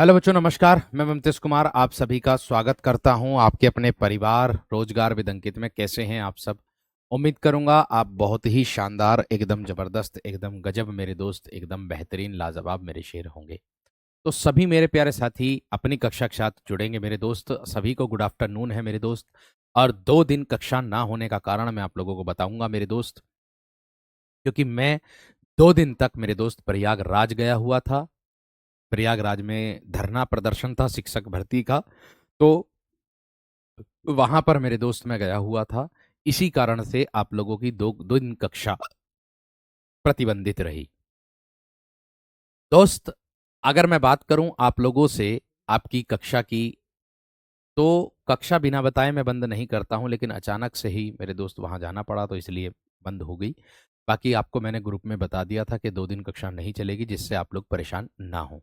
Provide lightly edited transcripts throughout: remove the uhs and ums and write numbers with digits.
Hello बच्चों, नमस्कार। मैं ममतेश कुमार आप सभी का स्वागत करता हूं आपके अपने परिवार रोजगार विद अंकित में। कैसे हैं आप सब? उम्मीद करूंगा आप बहुत ही शानदार, एकदम जबरदस्त, एकदम गजब मेरे दोस्त, एकदम बेहतरीन, लाजवाब मेरे शेर होंगे। तो सभी मेरे प्यारे साथी अपनी कक्षा के साथ जुड़ेंगे मेरे दोस्त। सभी को गुड आफ्टरनून है मेरे दोस्त। और 2 दिन कक्षा ना होने का कारण मैं आप लोगों को बताऊंगा मेरे दोस्त, क्योंकि मैं 2 दिन तक मेरे दोस्त प्रयागराज गया हुआ था। प्रयागराज में धरना प्रदर्शन था शिक्षक भर्ती का। तो वहां पर मेरे दोस्त मैं गया हुआ था। इसी कारण से आप लोगों की दो दिन कक्षा प्रतिबंधित रही। दोस्त, अगर मैं बात करूं आप लोगों से आपकी कक्षा की, तो कक्षा बिना बताए मैं बंद नहीं करता हूं, लेकिन अचानक से ही मेरे दोस्त वहां जाना पड़ा तो इसलिए बंद हो गई। बाकी आपको मैंने ग्रुप में बता दिया था कि 2 दिन कक्षा नहीं चलेगी, जिससे आप लोग परेशान ना हो।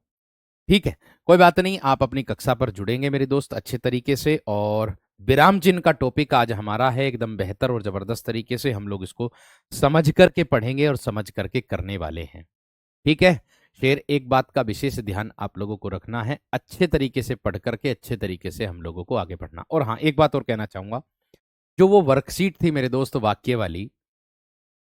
ठीक है, कोई बात नहीं। आप अपनी कक्षा पर जुड़ेंगे मेरे दोस्त अच्छे तरीके से। और विराम चिन्ह का टॉपिक आज हमारा है, एकदम बेहतर और जबरदस्त तरीके से हम लोग इसको समझ करके पढ़ेंगे और समझ करके करने वाले हैं। ठीक है। शेर, एक बात का विशेष ध्यान आप लोगों को रखना है, अच्छे तरीके से पढ़ करके अच्छे तरीके से हम लोगों को आगे बढ़ना। और हाँ, एक बात और कहना चाहूंगा, जो वो वर्कशीट थी मेरे दोस्त वाक्य वाली,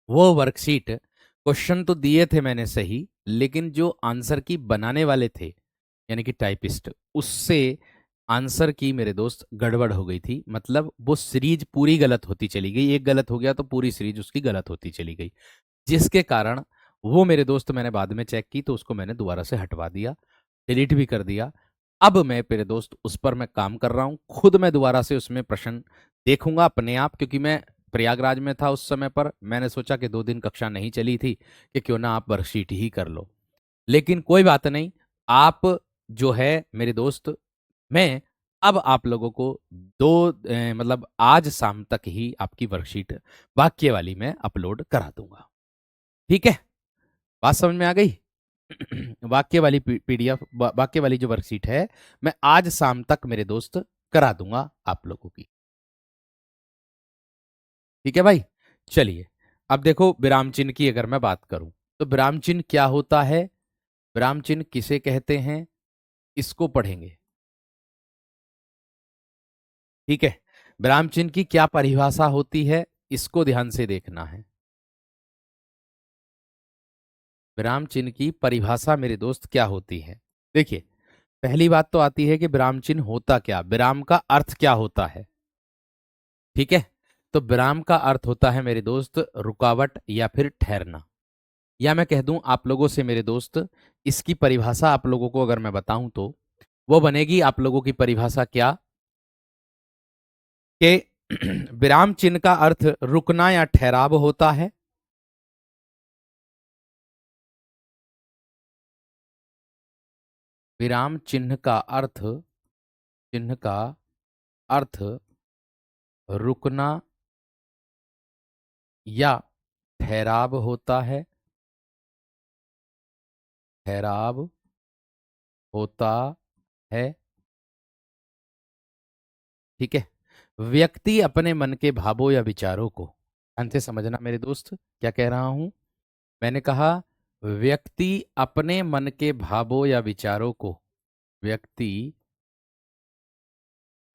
वो वर्कशीट क्वेश्चन तो दिए थे मैंने सही, लेकिन जो आंसर की बनाने वाले थे यानी कि टाइपिस्ट, उससे आंसर की मेरे दोस्त गड़बड़ हो गई थी। मतलब वो सीरीज पूरी गलत होती चली गई, एक गलत हो गया तो पूरी सीरीज उसकी गलत होती चली गई, जिसके कारण वो मेरे दोस्त मैंने बाद में चेक की तो उसको मैंने दोबारा से हटवा दिया, डिलीट भी कर दिया। अब मैं मेरे दोस्त उस पर मैं काम कर रहा हूं, खुद मैं दोबारा से उसमें प्रश्न देखूंगा अपने आप, क्योंकि मैं प्रयागराज में था उस समय पर। मैंने सोचा कि 2 दिन कक्षा नहीं चली थी कि क्यों ना आप वर्कशीट ही कर लो। लेकिन कोई बात नहीं। आप जो है मेरे दोस्त, मैं अब आप लोगों को मतलब आज शाम तक ही आपकी वर्कशीट वाक्य वाली मैं अपलोड करा दूंगा। ठीक है, बात समझ में आ गई? वाक्य वाली पीडीएफ, वाक्य वाली जो वर्कशीट है, मैं आज शाम तक मेरे दोस्त करा दूंगा आप लोगों की। ठीक है भाई, चलिए। अब देखो, विराम चिन्ह की अगर मैं बात करूं तो विराम चिन्ह क्या होता है, विराम चिन्ह किसे कहते हैं, इसको पढ़ेंगे। ठीक है, विराम चिन्ह की क्या परिभाषा होती है, इसको ध्यान से देखना है। विराम चिन्ह की परिभाषा मेरे दोस्त क्या होती है? देखिए, पहली बात तो आती है कि विराम चिन्ह होता क्या, विराम का अर्थ क्या होता है। ठीक है, तो विराम का अर्थ होता है मेरे दोस्त रुकावट या फिर ठहरना। या मैं कह दूं आप लोगों से मेरे दोस्त, इसकी परिभाषा आप लोगों को अगर मैं बताऊं तो वो बनेगी आप लोगों की परिभाषा क्या, कि विराम चिन्ह का अर्थ रुकना या ठहराव होता है। विराम चिन्ह का अर्थ, चिन्ह का अर्थ रुकना या ठहराव होता है, ठहराव होता है। ठीक है, व्यक्ति अपने मन के भावों या विचारों को, ध्यान से समझना मेरे दोस्त क्या कह रहा हूं। मैंने कहा व्यक्ति अपने मन के भावों या विचारों को, व्यक्ति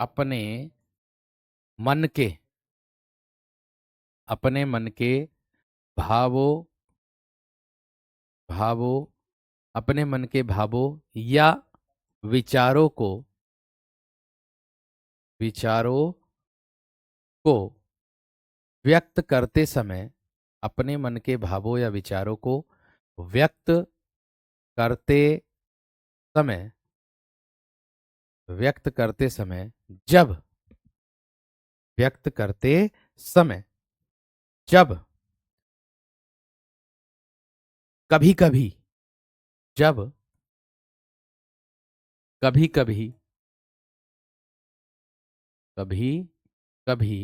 अपने मन के, अपने मन के भावों, भावों, अपने मन के भावों या विचारों को, विचारों को व्यक्त करते समय, अपने मन के भावों या विचारों को व्यक्त करते समय, व्यक्त करते समय, जब, व्यक्त करते समय, जब, कभी कभी, जब, कभी कभी, कभी कभी,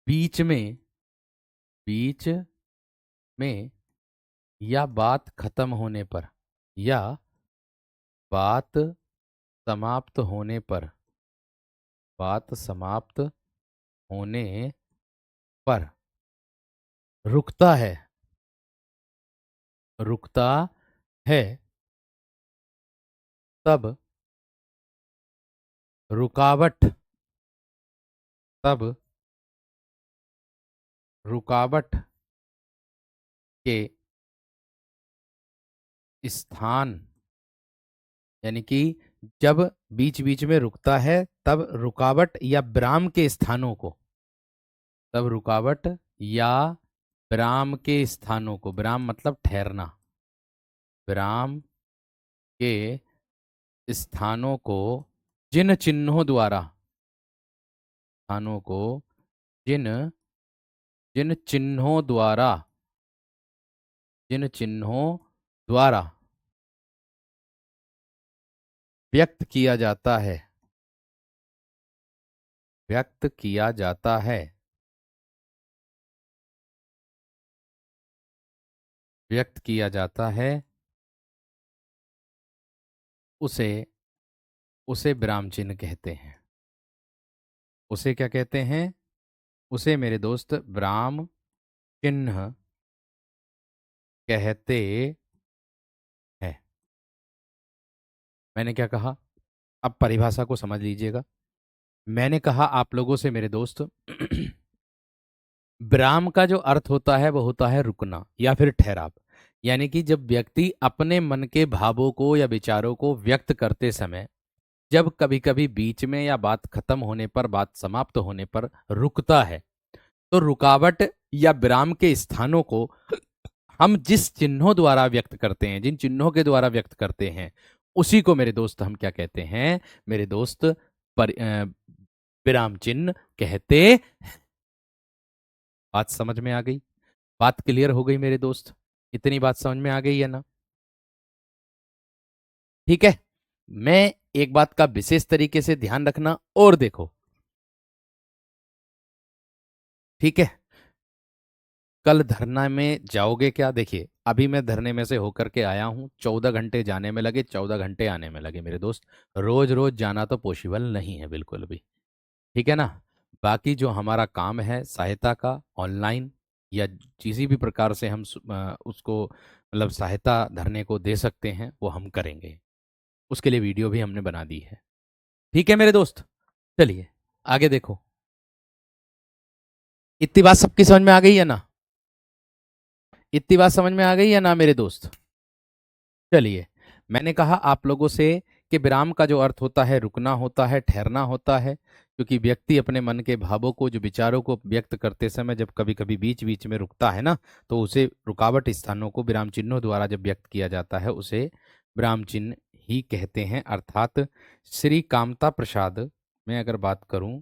बीच में, बीच में, या बात खत्म होने पर, या बात समाप्त होने पर, बात समाप्त होने पर रुकता है, रुकता है। तब रुकावट तब रुकावट के स्थान, यानी कि जब बीच बीच में रुकता है तब रुकावट या विराम के स्थानों को, तब रुकावट या विराम के स्थानों को, विराम मतलब ठहरना, विराम के स्थानों को जिन चिन्हों द्वारा, स्थानों को जिन जिन चिन्हों द्वारा, जिन चिन्हों द्वारा व्यक्त किया जाता है, व्यक्त किया जाता है, व्यक्त किया जाता है, उसे उसे विराम चिन्ह कहते हैं। उसे क्या कहते हैं? उसे मेरे दोस्त विराम चिन्ह कहते हैं। मैंने क्या कहा? अब परिभाषा को समझ लीजिएगा। मैंने कहा आप लोगों से मेरे दोस्त विराम का जो अर्थ होता है वो होता है रुकना या फिर ठहराव। यानी कि जब व्यक्ति अपने मन के भावों को या विचारों को व्यक्त करते समय जब कभी कभी बीच में या बात खत्म होने पर, बात समाप्त होने पर रुकता है, तो रुकावट या विराम के स्थानों को हम जिस चिन्हों द्वारा व्यक्त करते हैं, जिन चिन्हों के द्वारा व्यक्त करते हैं, उसी को मेरे दोस्त हम क्या कहते हैं? मेरे दोस्त विराम चिन्ह कहते। बात समझ में आ गई? बात क्लियर हो गई मेरे दोस्त? इतनी बात समझ में आ गई है ना? ठीक है। मैं एक बात का विशेष तरीके से ध्यान रखना और देखो, ठीक है। कल धरना में जाओगे क्या? देखिए अभी मैं धरने में से होकर के आया हूं, 14 घंटे जाने में लगे, 14 घंटे आने में लगे मेरे दोस्त। रोज रोज जाना तो पॉसिबल नहीं है बिल्कुल भी, ठीक है ना। बाकी जो हमारा काम है सहायता का, ऑनलाइन या किसी भी प्रकार से हम उसको मतलब सहायता धरने को दे सकते हैं, वो हम करेंगे। उसके लिए वीडियो भी हमने बना दी है, ठीक है मेरे दोस्त। चलिए आगे देखो। इतनी बात सबकी समझ में आ गई है ना? इतनी बात समझ में आ गई है ना मेरे दोस्त? चलिए, मैंने कहा आप लोगों से कि विराम का जो अर्थ होता है रुकना होता है, ठहरना होता है, क्योंकि व्यक्ति अपने मन के भावों को, जो विचारों को व्यक्त करते समय जब कभी कभी बीच बीच में रुकता है ना, तो उसे रुकावट स्थानों को विराम चिन्हों द्वारा जब व्यक्त किया जाता है, उसे विराम चिन्ह ही कहते हैं। अर्थात श्री कामता प्रसाद, मैं अगर बात करूं,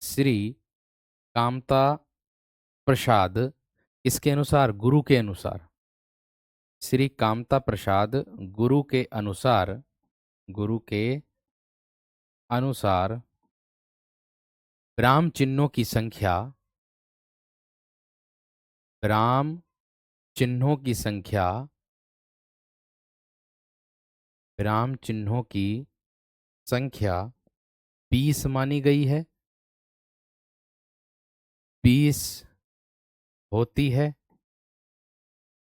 श्री कामता प्रसाद, इसके अनुसार, गुरु के अनुसार, श्री कामता प्रसाद गुरु के अनुसार, गुरु के अनुसार विराम चिन्हों की संख्या, विराम चिन्हों की संख्या, विराम चिन्हों की संख्या 20 मानी गई है, 20 होती है।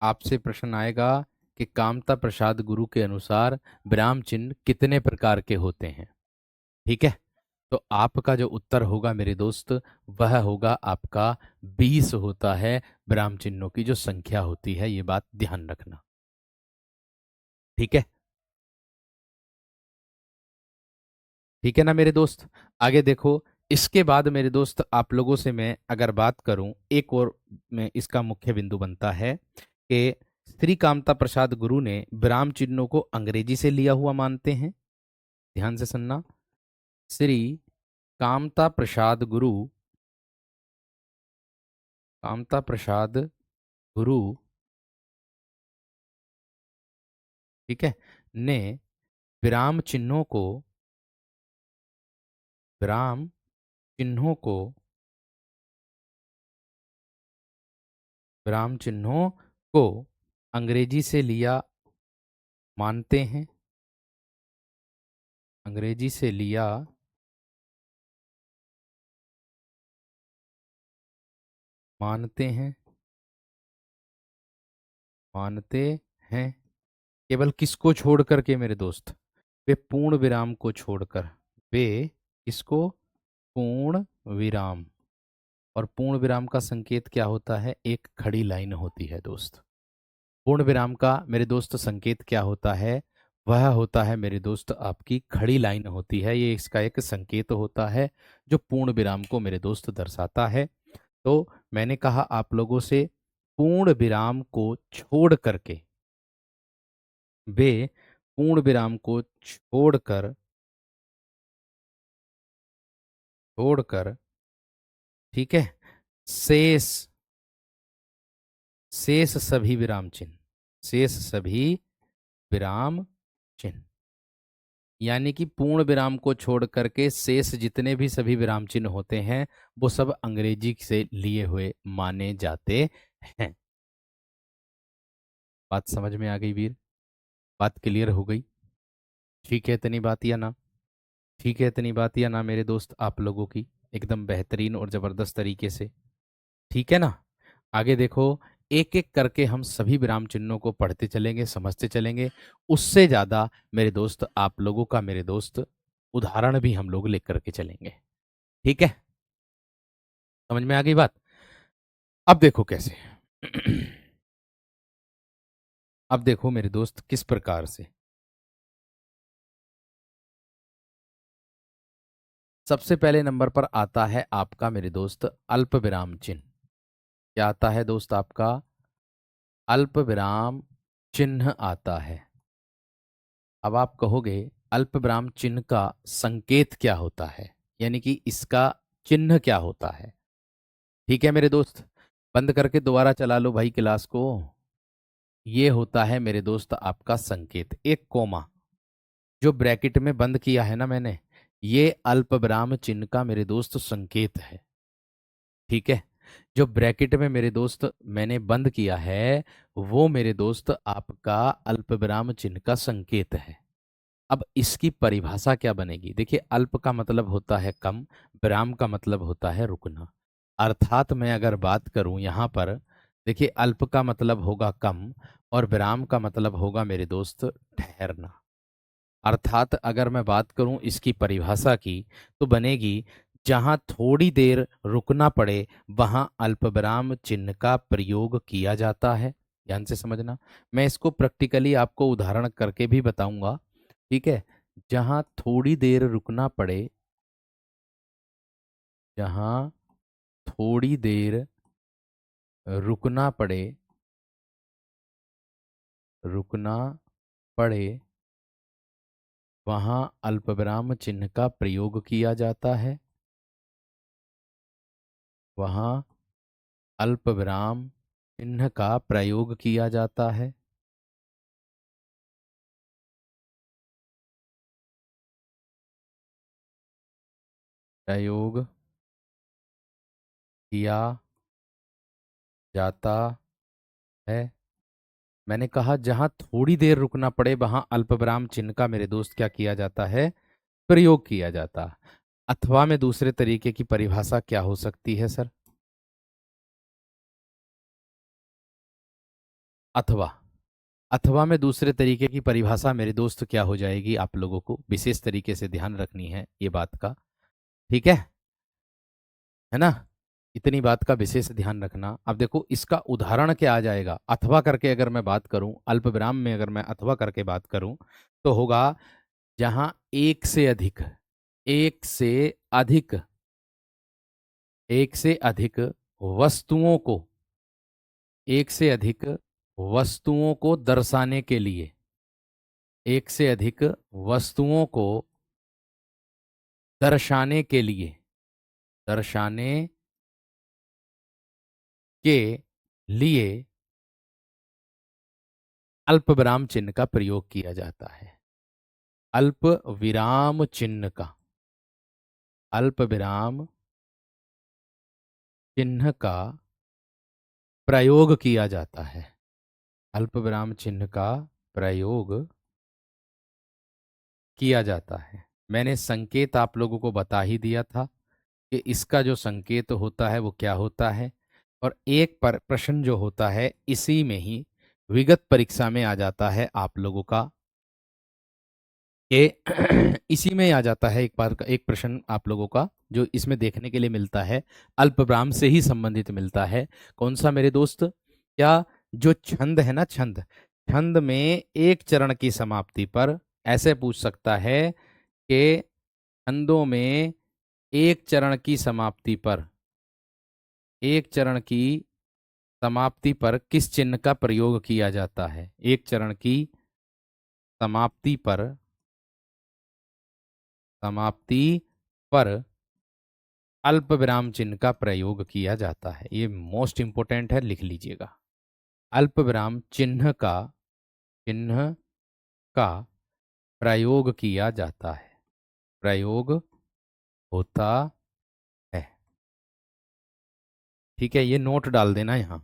आपसे प्रश्न आएगा कि कामता प्रसाद गुरु के अनुसार विराम चिन्ह कितने प्रकार के होते हैं, ठीक है। तो आपका जो उत्तर होगा मेरे दोस्त, वह होगा आपका 20 होता है विराम चिन्हों की जो संख्या होती है, ये बात ध्यान रखना, ठीक है। ठीक है ना मेरे दोस्त? आगे देखो। इसके बाद मेरे दोस्त आप लोगों से मैं अगर बात करूं, एक और में इसका मुख्य बिंदु बनता है कि श्री कामता प्रसाद गुरु ने विराम चिन्हों को अंग्रेजी से लिया हुआ मानते हैं। ध्यान से सुनना। श्री कामता प्रसाद गुरु, कामता प्रसाद गुरु, ठीक है, ने विराम चिन्हों को, विराम चिन्हों को, विराम चिन्हों को अंग्रेजी से लिया मानते हैं, अंग्रेजी से लिया मानते हैं, मानते हैं। केवल किसको छोड़ करके मेरे दोस्त? वे पूर्ण विराम को छोड़कर, वे इसको पूर्ण विराम, और पूर्ण विराम का संकेत क्या होता है? एक खड़ी लाइन होती है दोस्त। पूर्ण विराम का मेरे दोस्त संकेत क्या होता है? वह होता है मेरे दोस्त आपकी खड़ी लाइन होती है, ये इसका एक संकेत होता है जो पूर्ण विराम को मेरे दोस्त दर्शाता है। तो मैंने कहा आप लोगों से, पूर्ण विराम को छोड़ करके, वे पूर्ण विराम को छोड़कर, ठीक है, शेष शेष सभी विराम चिन्ह, शेष सभी विराम चिन्ह, यानी कि पूर्ण विराम को छोड़ करके शेष जितने भी सभी विराम चिन्ह होते हैं वो सब अंग्रेजी से लिए हुए माने जाते हैं। बात समझ में आ गई वीर? बात क्लियर हो गई? ठीक है इतनी बात या ना? ठीक है इतनी बात या ना मेरे दोस्त आप लोगों की? एकदम बेहतरीन और जबरदस्त तरीके से, ठीक है ना? आगे देखो, एक एक करके हम सभी विराम चिन्हों को पढ़ते चलेंगे, समझते चलेंगे। उससे ज्यादा मेरे दोस्त आप लोगों का मेरे दोस्त उदाहरण भी हम लोग लेकर के चलेंगे, ठीक है? समझ में आ गई बात? अब देखो कैसे। अब देखो मेरे दोस्त किस प्रकार से। सबसे पहले नंबर पर आता है आपका मेरे दोस्त अल्प विराम चिन्ह। क्या आता है दोस्त आपका? अल्प विराम चिन्ह आता है। अब आप कहोगे अल्प विराम चिन्ह का संकेत क्या होता है, यानी कि इसका चिन्ह क्या होता है? ठीक है मेरे दोस्त, बंद करके दोबारा चला लो भाई क्लास को। ये होता है मेरे दोस्त आपका संकेत, एक कोमा जो ब्रैकेट में बंद किया है ना मैंने, ये अल्प विराम चिन्ह का मेरे दोस्त संकेत है। ठीक है, जो ब्रैकेट में मेरे दोस्त मैंने बंद किया है वो मेरे दोस्त आपका अल्प विराम चिन्ह का संकेत है। अब इसकी परिभाषा क्या बनेगी? देखिए, अल्प का मतलब होता है कम, विराम का मतलब होता है रुकना। अर्थात मैं अगर बात करूं यहां पर, देखिए अल्प का मतलब होगा कम और विराम का मतलब होगा मेरे दोस्त ठहरना। अर्थात अगर मैं बात करूं इसकी परिभाषा की तो बनेगी, जहां थोड़ी देर रुकना पड़े वहां अल्पविराम चिन्ह का प्रयोग किया जाता है। ध्यान से समझना, मैं इसको प्रैक्टिकली आपको उदाहरण करके भी बताऊंगा। ठीक है, जहां थोड़ी देर रुकना पड़े, जहां थोड़ी देर रुकना पड़े, रुकना पड़े वहां अल्पविराम चिन्ह का प्रयोग किया जाता है, वहां अल्प विराम चिन्ह का प्रयोग किया जाता है। प्रयोग किया जाता है। मैंने कहा जहां थोड़ी देर रुकना पड़े वहां अल्प विराम चिन्ह का मेरे दोस्त क्या किया जाता है? प्रयोग किया जाता। अथवा में दूसरे तरीके की परिभाषा क्या हो सकती है सर? अथवा, अथवा में दूसरे तरीके की परिभाषा मेरे दोस्त क्या हो जाएगी? आप लोगों को विशेष तरीके से ध्यान रखनी है ये बात का, ठीक है ना? इतनी बात का विशेष ध्यान रखना। अब देखो इसका उदाहरण क्या आ जाएगा अथवा करके, अगर मैं बात करूं अल्प विराम में, अगर मैं अथवा करके बात करूं तो होगा जहां एक से अधिक एक से अधिक वस्तुओं को, एक से अधिक वस्तुओं को दर्शाने के लिए, एक से अधिक वस्तुओं को दर्शाने के लिए, दर्शाने के लिए अल्प विराम चिन्ह का प्रयोग किया जाता है। अल्प विराम चिन्ह का, अल्प विराम चिन्ह का प्रयोग किया जाता है। अल्प विराम चिन्ह का प्रयोग किया जाता है। मैंने संकेत आप लोगों को बता ही दिया था कि इसका जो संकेत होता है वो क्या होता है, और एक पर प्रश्न जो होता है इसी में ही विगत परीक्षा में आ जाता है आप लोगों का कि इसी में आ जाता है एक बार का एक प्रश्न आप लोगों का जो इसमें देखने के लिए मिलता है, अल्पविराम से ही संबंधित मिलता है। कौन सा मेरे दोस्त? क्या जो छंद है ना, छंद, छंद में एक चरण की समाप्ति पर ऐसे पूछ सकता है कि छंदों में एक चरण की समाप्ति पर, एक चरण की समाप्ति पर किस चिन्ह का प्रयोग किया जाता है? एक चरण की समाप्ति पर, समाप्ति पर अल्प विराम चिन्ह का प्रयोग किया जाता है। ये मोस्ट इंपोर्टेंट है, लिख लीजिएगा। अल्प विराम चिन्ह का, चिन्ह का प्रयोग किया जाता है, प्रयोग होता है। ठीक है, ये नोट डाल देना यहाँ,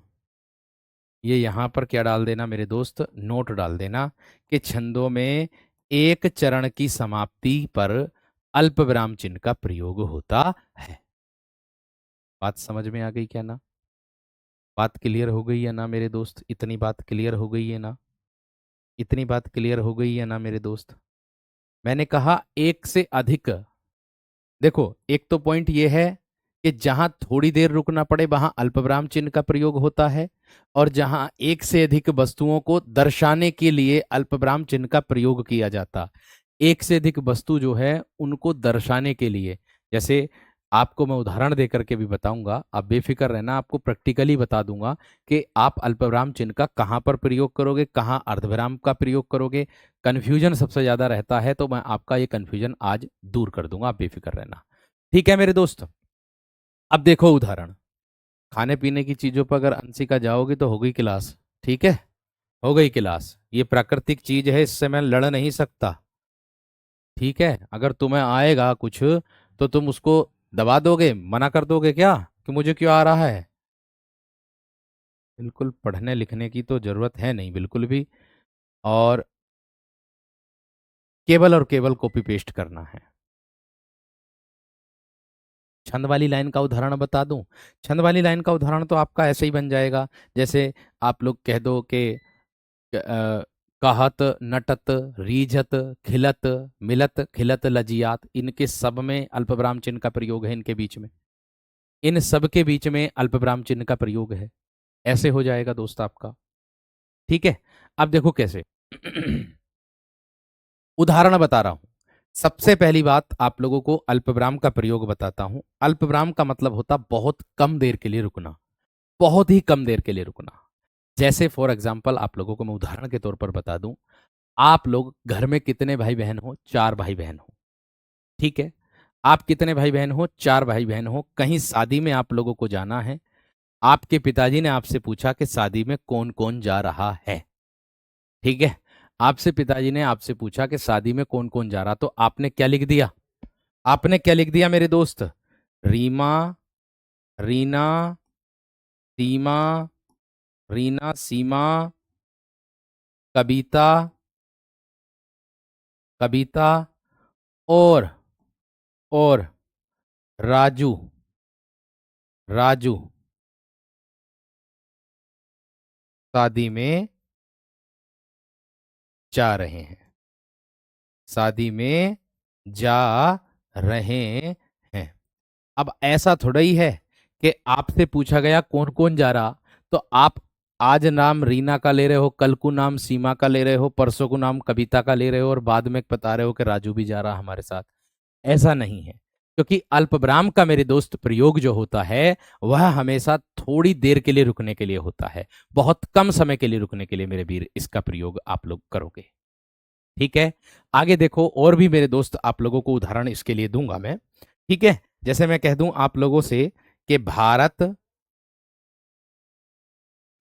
ये यहाँ पर क्या डाल देना मेरे दोस्त, नोट डाल देना कि छंदों में एक चरण की समाप्ति पर अल्प विराम चिन्ह का प्रयोग होता है। बात समझ में आ गई क्या ना? बात क्लियर हो गई है ना मेरे दोस्त? इतनी बात क्लियर हो गई है ना? इतनी बात क्लियर हो गई है ना मेरे दोस्त? मैंने कहा एक से अधिक, देखो एक तो पॉइंट ये है कि जहां थोड़ी देर रुकना पड़े वहां अल्पविराम चिन्ह का प्रयोग होता है, और जहां एक से अधिक वस्तुओं को दर्शाने के लिए अल्पविराम चिन्ह का प्रयोग किया जाता। एक से अधिक वस्तु जो है उनको दर्शाने के लिए, जैसे आपको मैं उदाहरण देकर के भी बताऊंगा, आप बेफिक्र रहना, आपको प्रैक्टिकली बता दूंगा कि आप अल्पविराम चिन्ह का कहाँ पर प्रयोग करोगे, कहाँ अर्धविराम का प्रयोग करोगे। कन्फ्यूजन सबसे ज्यादा रहता है, तो मैं आपका ये कन्फ्यूजन आज दूर कर दूंगा, आप बेफिक्र रहना। ठीक है मेरे दोस्त, अब देखो उदाहरण। खाने पीने की चीजों पर अगर अंशिका जाओगी तो हो गई क्लास। ठीक है, हो गई क्लास। ये प्राकृतिक चीज है, इससे मैं लड़ नहीं सकता। ठीक है, अगर तुम्हें आएगा कुछ तो तुम उसको दबा दोगे, मना कर दोगे क्या कि मुझे क्यों आ रहा है? बिल्कुल पढ़ने लिखने की तो जरूरत है नहीं बिल्कुल भी, और केवल और केवल कॉपी पेस्ट करना है। छंद वाली लाइन का उदाहरण बता दूं? छंद वाली लाइन का उदाहरण तो आपका ऐसे ही बन जाएगा, जैसे आप लोग कह दो कि कहत, नटत, रीझत, खिलत, मिलत, खिलत, लजियात, इनके सब में अल्पविराम चिन्ह का प्रयोग है, इनके बीच में, इन सब के बीच में अल्पविराम चिन्ह का प्रयोग है। ऐसे हो जाएगा दोस्त आपका। ठीक है, अब देखो कैसे। उदाहरण बता रहा हूं। सबसे पहली बात आप लोगों को अल्पविराम का प्रयोग बताता हूं। अल्पविराम का मतलब होता बहुत कम देर के लिए रुकना, बहुत ही कम देर के लिए रुकना। जैसे फॉर एग्जाम्पल आप लोगों को मैं उदाहरण के तौर पर बता दूं, आप लोग घर में कितने भाई बहन हो? चार भाई बहन हो। ठीक है, आप कितने भाई बहन हो? चार भाई बहन हो। कहीं शादी में आप लोगों को जाना है, आपके पिताजी ने आपसे पूछा कि शादी में कौन कौन जा रहा है। ठीक है, आपसे पिताजी ने आपसे पूछा कि शादी में कौन कौन जा रहा, तो आपने क्या लिख दिया? आपने क्या लिख दिया मेरे दोस्त? रीमा, रीना, सीमा, रीना, सीमा, कविता, कविता, और और राजू, राजू शादी में जा रहे हैं, शादी में जा रहे हैं। अब ऐसा थोड़ा ही है कि आपसे पूछा गया कौन कौन जा रहा, तो आप आज नाम रीना का ले रहे हो, कल को नाम सीमा का ले रहे हो, परसों को नाम कविता का ले रहे हो, और बाद में बता रहे हो कि राजू भी जा रहा हमारे साथ। ऐसा नहीं है, क्योंकि अल्पविराम का मेरे दोस्त प्रयोग जो होता है वह हमेशा थोड़ी देर के लिए रुकने के लिए होता है, बहुत कम समय के लिए रुकने के लिए मेरे वीर इसका प्रयोग आप लोग करोगे। ठीक है, आगे देखो, और भी मेरे दोस्त आप लोगों को उदाहरण इसके लिए दूंगा मैं। ठीक है, जैसे मैं कह दूं आप लोगों से कि भारत,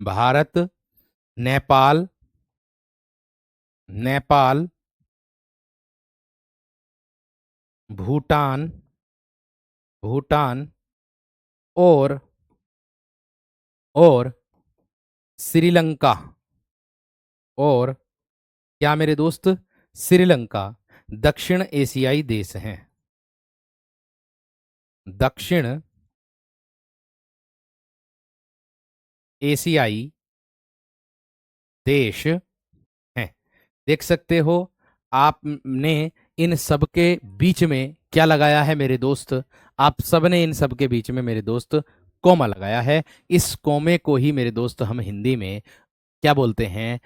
भारत, नेपाल, नेपाल, भूटान, भूटान, और और श्रीलंका, और क्या मेरे दोस्त? श्रीलंका दक्षिण एशियाई देश हैं, दक्षिण एशियाई देश हैं। देख सकते हो, आपने इन सब के बीच में क्या लगाया है मेरे दोस्त? आप सबने इन सब के बीच में मेरे दोस्त कोमा लगाया है। इस कोमे को ही मेरे दोस्त हम हिंदी में क्या बोलते हैं?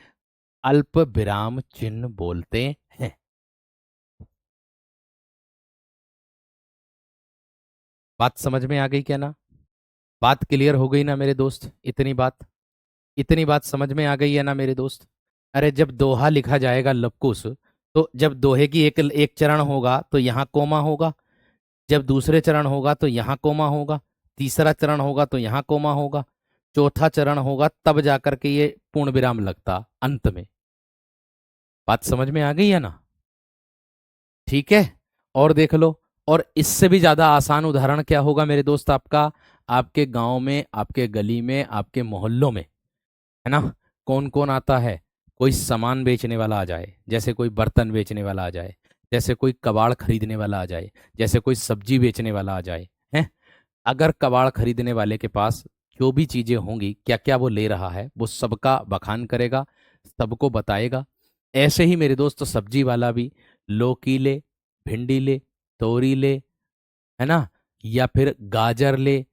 अल्प विराम चिन्ह बोलते हैं। बात समझ में आ गई क्या ना? बात क्लियर हो गई ना मेरे दोस्त? इतनी बात समझ में आ गई है ना मेरे दोस्त? अरे जब दोहा लिखा जाएगा लवकुश, तो जब दोहे की एक एक चरण होगा तो यहाँ कोमा होगा, जब दूसरे चरण होगा तो यहाँ कोमा होगा, तीसरा चरण होगा तो यहाँ कोमा होगा, चौथा चरण होगा तब जाकर के ये पूर्ण विराम लगता अंत में। बात समझ में आ गई है ना? ठीक है। और देख लो, और इससे भी ज्यादा आसान उदाहरण क्या होगा मेरे दोस्त आपका? आपके गांव में, आपके गली में, आपके मोहल्लों में, है ना, कौन कौन आता है? कोई सामान बेचने वाला आ जाए, जैसे कोई बर्तन बेचने वाला आ जाए, जैसे कोई कबाड़ खरीदने वाला आ जाए, जैसे कोई सब्जी बेचने वाला आ जाए, हैं? अगर कबाड़ खरीदने वाले के पास जो भी चीजें होंगी, क्या क्या वो ले रहा है, वो सबका बखान करेगा, सबको बताएगा। ऐसे ही मेरे दोस्त सब्जी वाला भी लौकी ले, भिंडी ले, तोरी ले, है ना, या फिर गाजर ले,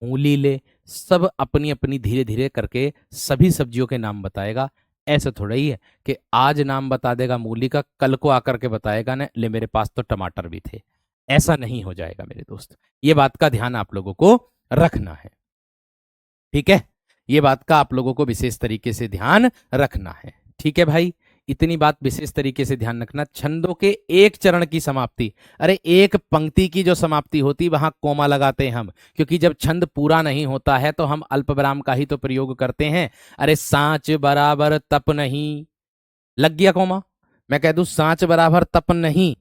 मूली ले, सब अपनी अपनी धीरे धीरे करके सभी सब्जियों के नाम बताएगा। ऐसा थोड़ा ही है कि आज नाम बता देगा मूली का, कल को आकर के बताएगा ना ले मेरे पास तो टमाटर भी थे। ऐसा नहीं हो जाएगा मेरे दोस्त। ये बात का ध्यान आप लोगों को रखना है। ठीक है, ये बात का आप लोगों को विशेष तरीके से ध्यान रखना है। ठीक है भाई, इतनी बात विशेष तरीके से ध्यान रखना। छंदों के एक चरण की समाप्ति, अरे एक पंक्ति की जो समाप्ति होती वहां कोमा लगाते हैं हम, क्योंकि जब छंद पूरा नहीं होता है तो हम अल्पविराम का ही तो प्रयोग करते हैं। अरे सांच बराबर तप नहीं, लग गया कोमा? मैं कह दूं सांच बराबर तप नहीं,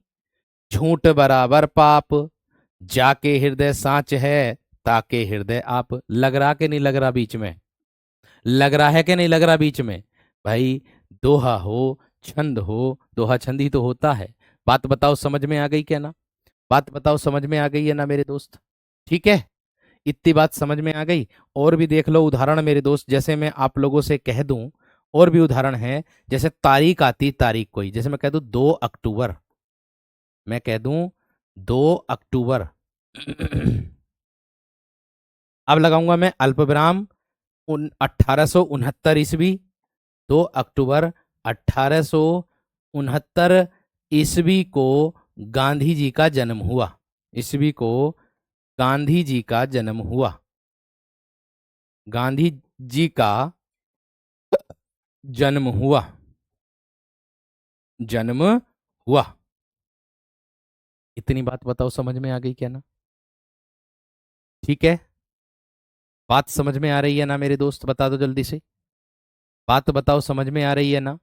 झूठ बराबर पाप, जाके हृदय सांच है, ताके हृदय आप। लग रहा कि नहीं लग रहा बीच में? लग रहा है कि नहीं लग रहा बीच में? भाई दोहा हो, छंद हो, दोहा छंद ही तो होता है। बात बताओ समझ में आ गई क्या ना? बात बताओ समझ में आ गई है ना मेरे दोस्त? ठीक है, इतनी बात समझ में आ गई। और भी देख लो उदाहरण मेरे दोस्त, जैसे मैं आप लोगों से कह दूं, और भी उदाहरण है। जैसे तारीख आती, तारीख कोई, जैसे मैं कह दूं 2 अक्टूबर, मैं कह दूं 2 अक्टूबर। अब लगाऊंगा मैं अल्पविराम 1869 ईस्वी, 2 अक्टूबर 1869 ईस्वी को गांधी जी का जन्म हुआ। ईस्वी को गांधी जी का जन्म हुआ। गांधी जी का जन्म हुआ, जन्म हुआ। इतनी बात बताओ समझ में आ गई क्या ना? ठीक है, बात समझ में आ रही है ना मेरे दोस्त? बता दो जल्दी से, बात बताओ समझ में आ रही है ना?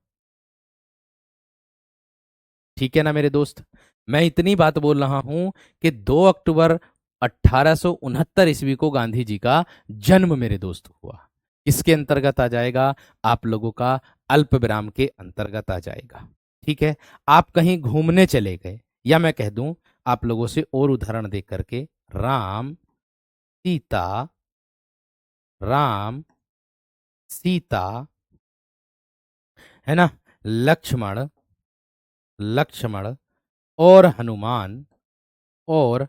ठीक है ना मेरे दोस्त? मैं इतनी बात बोल रहा हूं कि 2 अक्टूबर 1869 ईस्वी को गांधी जी का जन्म मेरे दोस्त हुआ। किसके अंतर्गत आ जाएगा? आप लोगों का अल्प विराम के अंतर्गत आ जाएगा। ठीक है, आप कहीं घूमने चले गए, या मैं कह दूं आप लोगों से और उदाहरण दे करके, राम सीता, राम सीता, है ना, लक्ष्मण, लक्ष्मण और हनुमान, और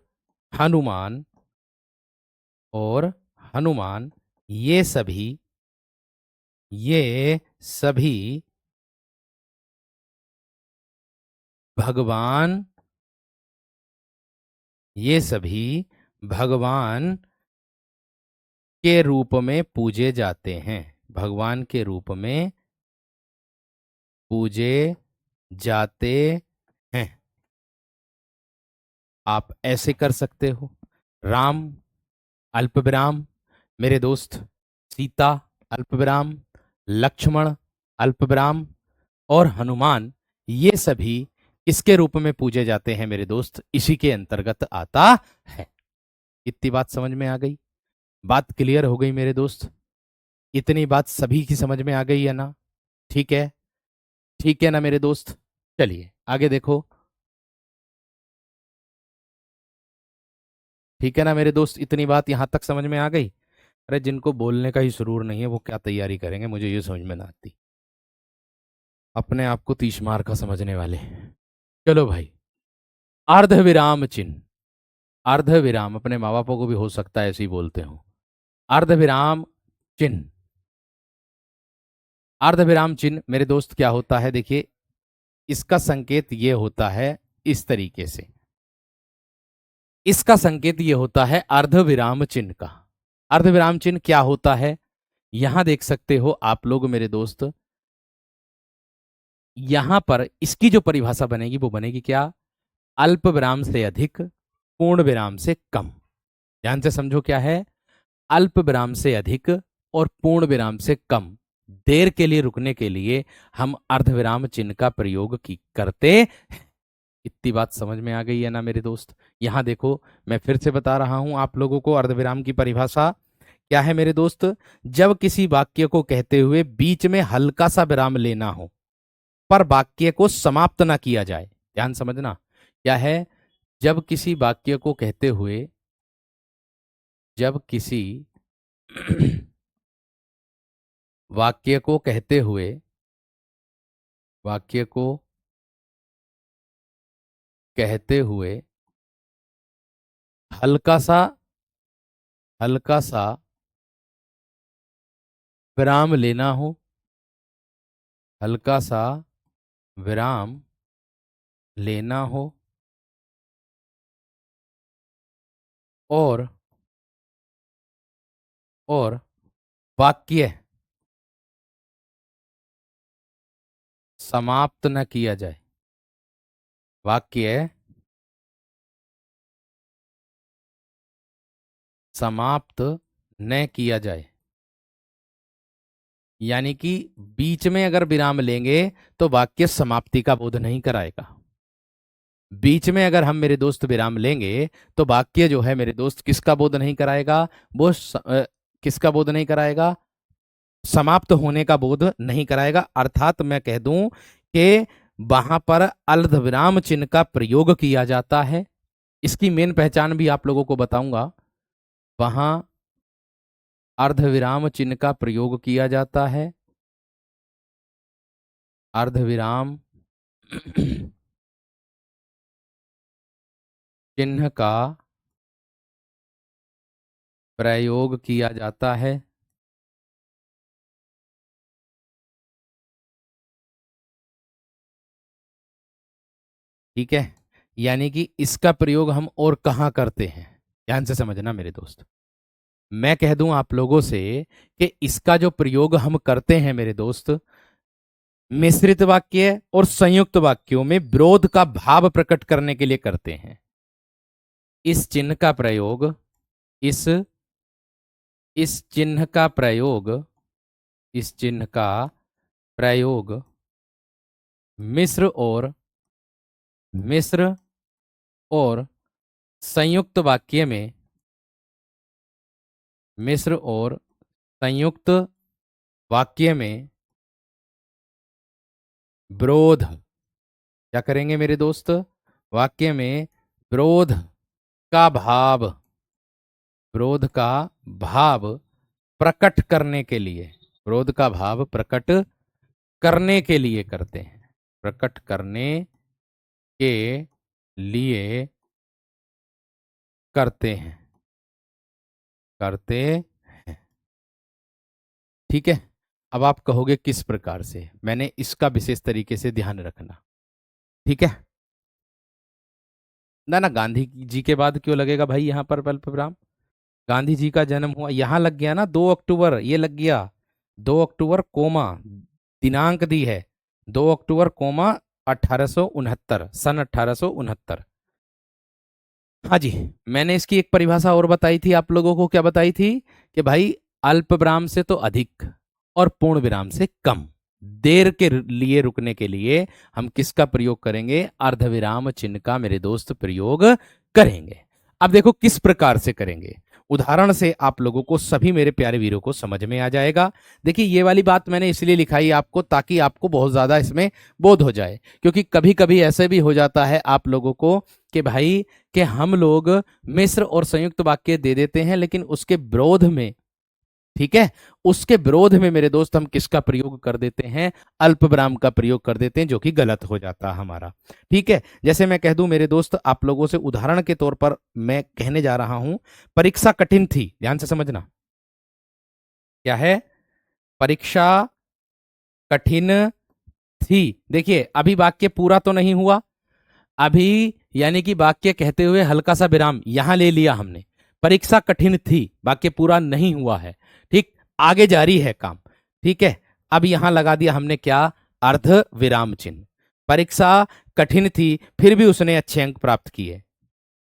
हनुमान, और हनुमान, ये सभी, ये सभी भगवान, ये सभी भगवान के रूप में पूजे जाते हैं। भगवान के रूप में पूजे जाते हैं। आप ऐसे कर सकते हो, राम अल्पविराम मेरे दोस्त, सीता अल्पविराम, लक्ष्मण अल्पविराम, और हनुमान, ये सभी किसके रूप में पूजे जाते हैं मेरे दोस्त? इसी के अंतर्गत आता है। इतनी बात समझ में आ गई? बात क्लियर हो गई मेरे दोस्त? इतनी बात सभी की समझ में आ गई है ना? ठीक है, ठीक है ना मेरे दोस्त? चलिए आगे देखो। ठीक है ना मेरे दोस्त? इतनी बात यहां तक समझ में आ गई? अरे जिनको बोलने का ही सुरूर नहीं है वो क्या तैयारी करेंगे, मुझे ये समझ में ना आती। अपने आप को तीस मार का समझने वाले। चलो भाई, अर्ध विराम चिन्ह। अर्ध विराम, अपने माँ बापों को भी हो सकता है ऐसे ही बोलते हो। अर्ध विराम चिन्ह। अर्ध विराम चिन्ह मेरे दोस्त क्या होता है, देखिए इसका संकेत ये होता है इस तरीके से। इसका संकेत ये होता है अर्ध विराम चिन्ह का। अर्ध विराम चिन्ह क्या होता है, यहां देख सकते हो आप लोग मेरे दोस्त। यहां पर इसकी जो परिभाषा बनेगी वो बनेगी क्या, अल्प विराम से अधिक, पूर्ण विराम से कम। ध्यान से समझो क्या है, अल्प विराम से अधिक और पूर्ण विराम से कम देर के लिए रुकने के लिए हम अर्धविराम चिन्ह का प्रयोग की करते। इतनी बात समझ में आ गई है ना मेरे दोस्त। यहां देखो, मैं फिर से बता रहा हूं आप लोगों को अर्धविराम की परिभाषा क्या है मेरे दोस्त। जब किसी वाक्य को कहते हुए बीच में हल्का सा विराम लेना हो पर वाक्य को समाप्त ना किया जाए। ध्यान समझना क्या है, जब किसी वाक्य को कहते हुए, जब किसी वाक्य को कहते हुए, वाक्य को कहते हुए हल्का सा, हल्का सा विराम लेना हो, हल्का सा विराम लेना हो और वाक्य समाप्त न किया जाए, वाक्य समाप्त न किया जाए। यानी कि बीच में अगर विराम लेंगे तो वाक्य समाप्ति का बोध नहीं कराएगा। बीच में अगर हम मेरे दोस्त विराम लेंगे तो वाक्य जो है मेरे दोस्त किसका बोध नहीं कराएगा, वो किसका बोध नहीं कराएगा, समाप्त होने का बोध नहीं कराएगा। अर्थात मैं कह दूं कि वहां पर अर्धविराम चिन्ह का प्रयोग किया जाता है। इसकी मेन पहचान भी आप लोगों को बताऊंगा। वहां अर्धविराम चिन्ह का प्रयोग किया जाता है, अर्धविराम चिन्ह का प्रयोग किया जाता है। ठीक है, यानी कि इसका प्रयोग हम और कहाँ करते हैं, ध्यान से समझना मेरे दोस्त। मैं कह दूं आप लोगों से कि इसका जो प्रयोग हम करते हैं मेरे दोस्त, मिश्रित वाक्य और संयुक्त वाक्यों में विरोध का भाव प्रकट करने के लिए करते हैं। इस चिन्ह का प्रयोग, इस इस चिन्ह का प्रयोग, इस चिन्ह का प्रयोग मिश्र और संयुक्त वाक्य में, मिश्र और संयुक्त वाक्य में विरोध, क्या करेंगे मेरे दोस्त, वाक्य में विरोध का भाव, विरोध का भाव प्रकट करने के लिए, विरोध का भाव प्रकट करने के लिए करते हैं, प्रकट करने के लिए करते हैं, करते हैं। ठीक है, अब आप कहोगे किस प्रकार से, मैंने इसका विशेष तरीके से ध्यान रखना। ठीक है ना, ना गांधी जी के बाद क्यों लगेगा भाई यहाँ पर अल्प विराम, गांधी जी का जन्म हुआ यहाँ लग गया ना 2 अक्टूबर, ये लग गया 2 अक्टूबर कोमा, दिनांक दी है 2 अक्टूबर कोमा 1869, सन 1869। हाँ जी, मैंने इसकी एक परिभाषा और बताई थी आप लोगों को, क्या बताई थी कि भाई अल्प विराम से तो अधिक और पूर्ण विराम से कम देर के लिए रुकने के लिए हम किसका प्रयोग करेंगे, अर्धविराम चिन्ह का मेरे दोस्त प्रयोग करेंगे। अब देखो किस प्रकार से करेंगे, उदाहरण से आप लोगों को, सभी मेरे प्यारे वीरों को समझ में आ जाएगा। देखिए ये वाली बात मैंने इसलिए लिखाई आपको ताकि आपको बहुत ज्यादा इसमें बोध हो जाए, क्योंकि कभी कभी ऐसे भी हो जाता है आप लोगों को कि भाई कि हम लोग मिश्र और संयुक्त वाक्य दे देते हैं लेकिन उसके विरोध में ठीक है, उसके विरोध में मेरे दोस्त हम किसका प्रयोग कर देते हैं, अल्प विराम का प्रयोग कर देते हैं, जो कि गलत हो जाता है हमारा। ठीक है, जैसे मैं कह दूं मेरे दोस्त, आप लोगों से उदाहरण के तौर पर मैं कहने जा रहा हूं, परीक्षा कठिन थी, ध्यान से समझना। क्या है, परीक्षा कठिन थी। देखिए अभी वाक्य पूरा तो नहीं हुआ, अभी यानी कि वाक्य कहते हुए हल्का सा विराम यहां ले लिया हमने। परीक्षा कठिन थी, वाक्य पूरा नहीं हुआ है, ठीक, आगे जारी है काम। ठीक है, अब यहां लगा दिया हमने क्या, अर्ध विराम चिन्ह। परीक्षा कठिन थी फिर भी उसने अच्छे अंक प्राप्त किए।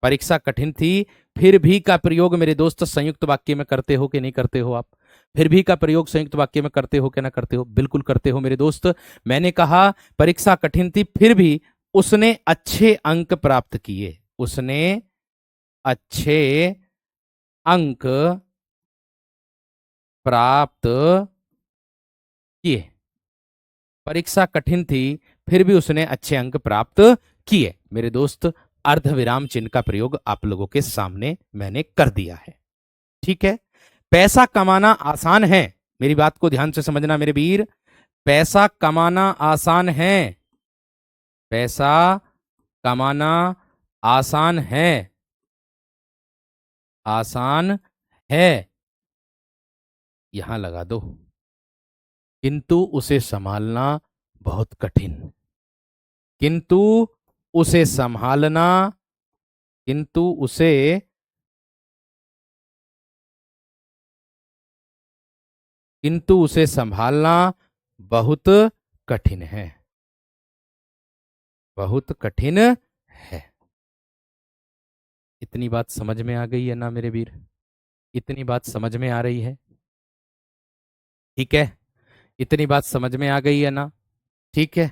परीक्षा कठिन थी, फिर भी का प्रयोग मेरे दोस्त संयुक्त वाक्य में करते हो कि नहीं करते हो आप? फिर भी का प्रयोग संयुक्त वाक्य में करते हो कि ना करते हो? बिल्कुल करते हो मेरे दोस्त। मैंने कहा परीक्षा कठिन थी फिर भी उसने अच्छे अंक प्राप्त किए, उसने अच्छे अंक प्राप्त किए। परीक्षा कठिन थी फिर भी उसने अच्छे अंक प्राप्त किए। मेरे दोस्त अर्धविराम चिन्ह का प्रयोग आप लोगों के सामने मैंने कर दिया है। ठीक है, पैसा कमाना आसान है, मेरी बात को ध्यान से समझना मेरे वीर, पैसा कमाना आसान है, पैसा कमाना आसान है, आसान है, यहां लगा दो, किंतु उसे संभालना बहुत कठिन। किंतु उसे संभालना, किंतु उसे, किंतु उसे संभालना बहुत कठिन है, बहुत कठिन है। इतनी बात समझ में आ गई है ना मेरे वीर? इतनी बात समझ में आ रही है? ठीक है, इतनी बात समझ में आ गई है ना? ठीक है,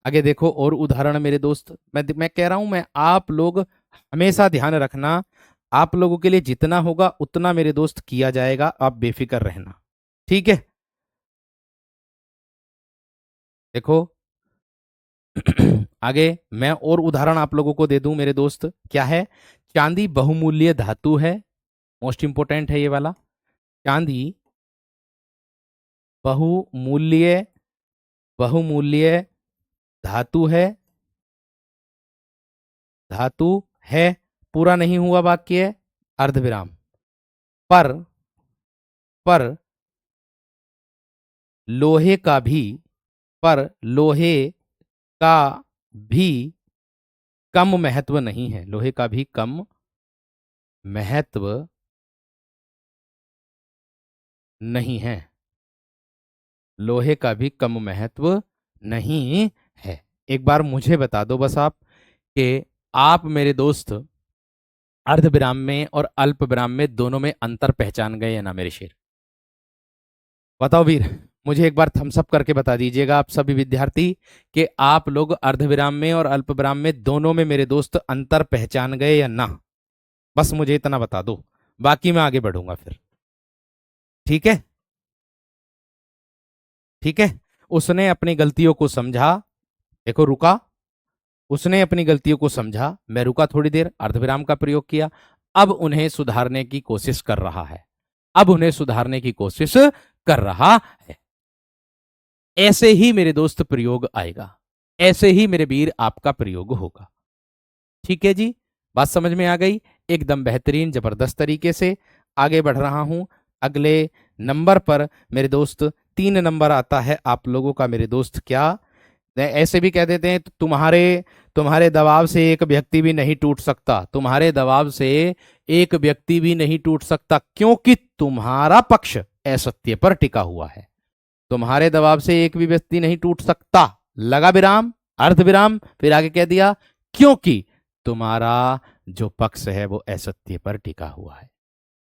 आगे देखो और उदाहरण मेरे दोस्त, मैं कह रहा हूं, मैं आप लोग हमेशा ध्यान रखना, आप लोगों के लिए जितना होगा उतना मेरे दोस्त किया जाएगा, आप बेफिक्र रहना। ठीक है, देखो आगे मैं और उदाहरण आप लोगों को दे दूं मेरे दोस्त। क्या है, चांदी बहुमूल्य धातु है, मोस्ट इंपोर्टेंट है ये वाला। चांदी बहुमूल्य, बहुमूल्य धातु है, धातु है, पूरा नहीं हुआ वाक्य, अर्धविराम। पर, पर लोहे का भी, पर लोहे का भी कम महत्व नहीं है, लोहे का भी कम महत्व नहीं है, लोहे का भी कम महत्व नहीं है। एक बार मुझे बता दो बस आप, कि आप मेरे दोस्त अर्ध विराम में और अल्प विराम में दोनों में अंतर पहचान गए हैं ना मेरे शेर? बताओ वीर, मुझे एक बार थम्स अप करके बता दीजिएगा आप सभी विद्यार्थी, कि आप लोग अर्धविराम में और अल्प विराम में दोनों में मेरे दोस्त अंतर पहचान गए या ना? बस मुझे इतना बता दो, बाकी मैं आगे बढ़ूंगा फिर। ठीक है, ठीक है, उसने अपनी गलतियों को समझा, देखो रुका, उसने अपनी गलतियों को समझा, मैं रुका थोड़ी देर, अर्धविराम का प्रयोग किया, अब उन्हें सुधारने की कोशिश कर रहा है, अब उन्हें सुधारने की कोशिश कर रहा है। ऐसे ही मेरे दोस्त प्रयोग आएगा, ऐसे ही मेरे वीर आपका प्रयोग होगा। ठीक है जी, बात समझ में आ गई? एकदम बेहतरीन जबरदस्त तरीके से आगे बढ़ रहा हूं। अगले नंबर पर मेरे दोस्त 3 नंबर आता है आप लोगों का मेरे दोस्त। क्या, ऐसे भी कह देते हैं, तुम्हारे तुम्हारे दबाव से एक व्यक्ति भी नहीं टूट सकता, तुम्हारे दबाव से एक व्यक्ति भी नहीं टूट सकता, क्योंकि तुम्हारा पक्ष असत्य पर टिका हुआ है। तुम्हारे दबाव से एक भी व्यक्ति नहीं टूट सकता, लगा विराम, अर्ध विराम, फिर आगे कह दिया क्योंकि तुम्हारा जो पक्ष है वो असत्य पर टिका हुआ है।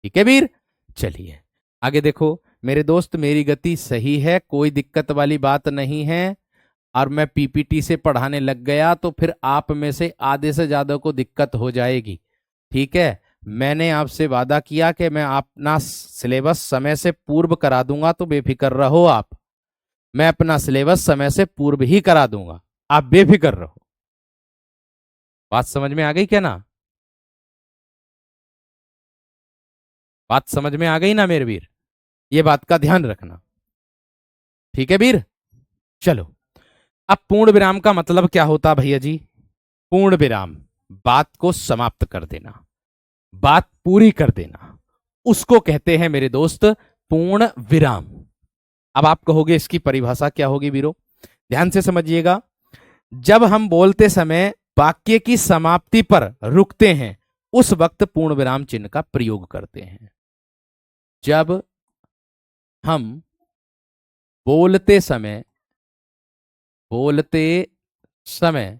ठीक है वीर, चलिए आगे देखो मेरे दोस्त, मेरी गति सही है, कोई दिक्कत वाली बात नहीं है, और मैं पीपीटी से पढ़ाने लग गया तो फिर आप में से आधे से ज्यादा को दिक्कत हो जाएगी। ठीक है, मैंने आपसे वादा किया कि मैं अपना सिलेबस समय से पूर्व करा दूंगा, तो बेफिक्र रहो आप, मैं अपना सिलेबस समय से पूर्व ही करा दूंगा, आप बेफिक्र रहो। बात समझ में आ गई क्या ना? बात समझ में आ गई ना मेरे वीर? ये बात का ध्यान रखना। ठीक है वीर? चलो, अब पूर्ण विराम का मतलब क्या होता भैया जी? पूर्ण विराम, बात को समाप्त कर देना, बात पूरी कर देना, उसको कहते हैं मेरे दोस्त पूर्ण विराम। अब आप कहोगे इसकी परिभाषा क्या होगी वीरो? ध्यान से समझिएगा। जब हम बोलते समय वाक्य की समाप्ति पर रुकते हैं, उस वक्त पूर्ण विराम चिन्ह का प्रयोग करते हैं। जब हम बोलते समय, बोलते समय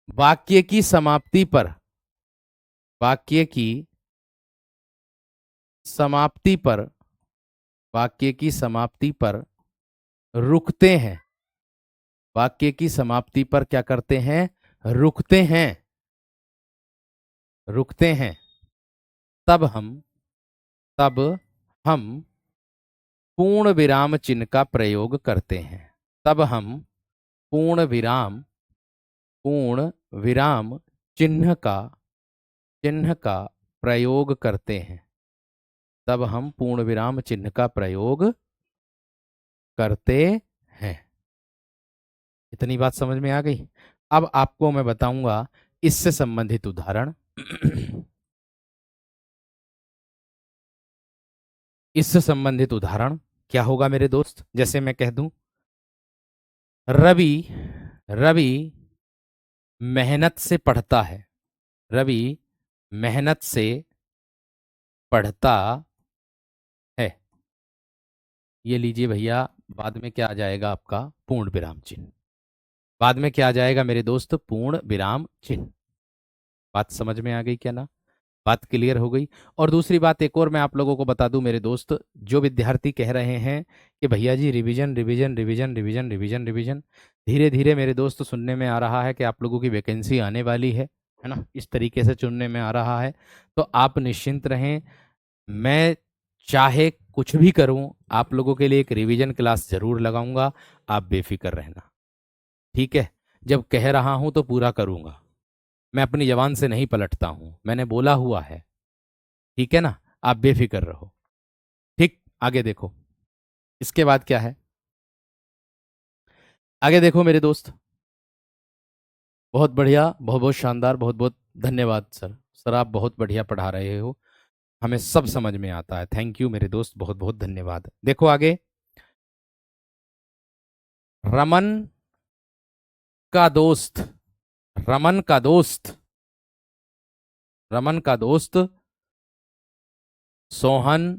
वाक्य की समाप्ति पर, वाक्य की समाप्ति पर, वाक्य की समाप्ति पर रुकते हैं, वाक्य की समाप्ति पर क्या करते हैं? रुकते हैं, रुकते हैं, तब हम, तब हम पूर्ण विराम चिन्ह का प्रयोग करते हैं। तब हम पूर्ण विराम, पूर्ण विराम चिन्ह का, चिन्ह का प्रयोग करते हैं। तब हम पूर्ण विराम चिन्ह का प्रयोग करते हैं। इतनी बात समझ में आ गई? अब आपको मैं बताऊंगा इससे संबंधित उदाहरण। इससे संबंधित उदाहरण क्या होगा मेरे दोस्त? जैसे मैं कह दूं, रवि, रवि मेहनत से पढ़ता है, रवि मेहनत से पढ़ता है। ये लीजिए भैया, बाद में क्या आ जाएगा आपका? पूर्ण विराम चिन्ह। बाद में क्या आ जाएगा मेरे दोस्त? पूर्ण विराम चिन्ह। बात समझ में आ गई क्या ना? बात क्लियर हो गई? और दूसरी बात एक और मैं आप लोगों को बता दूं मेरे दोस्त, जो विद्यार्थी कह रहे हैं कि भैया जी revision revision revision revision revision revision, धीरे धीरे मेरे दोस्त सुनने में आ रहा है कि आप लोगों की वैकेंसी आने वाली है ना, इस तरीके से चुनने में आ रहा है। तो आप निश्चिंत रहें, मैं चाहे कुछ भी करूं, आप लोगों के लिए एक रिवीजन क्लास जरूर लगाऊंगा। आप बेफिक्र रहना, ठीक है? जब कह रहा हूं तो पूरा करूंगा, मैं अपनी जबान से नहीं पलटता हूं, मैंने बोला हुआ है। ठीक है ना? आप बेफिक्र रहो। ठीक, आगे देखो, इसके बाद क्या है? आगे देखो मेरे दोस्त, बहुत बढ़िया, बहुत बहुत शानदार, बहुत बहुत धन्यवाद सर। सर आप बहुत बढ़िया पढ़ा रहे हो, हमें सब समझ में आता है। थैंक यू मेरे दोस्त, बहुत बहुत धन्यवाद। देखो आगे, रमन का दोस्त, रमन का दोस्त, रमन का दोस्त सोहन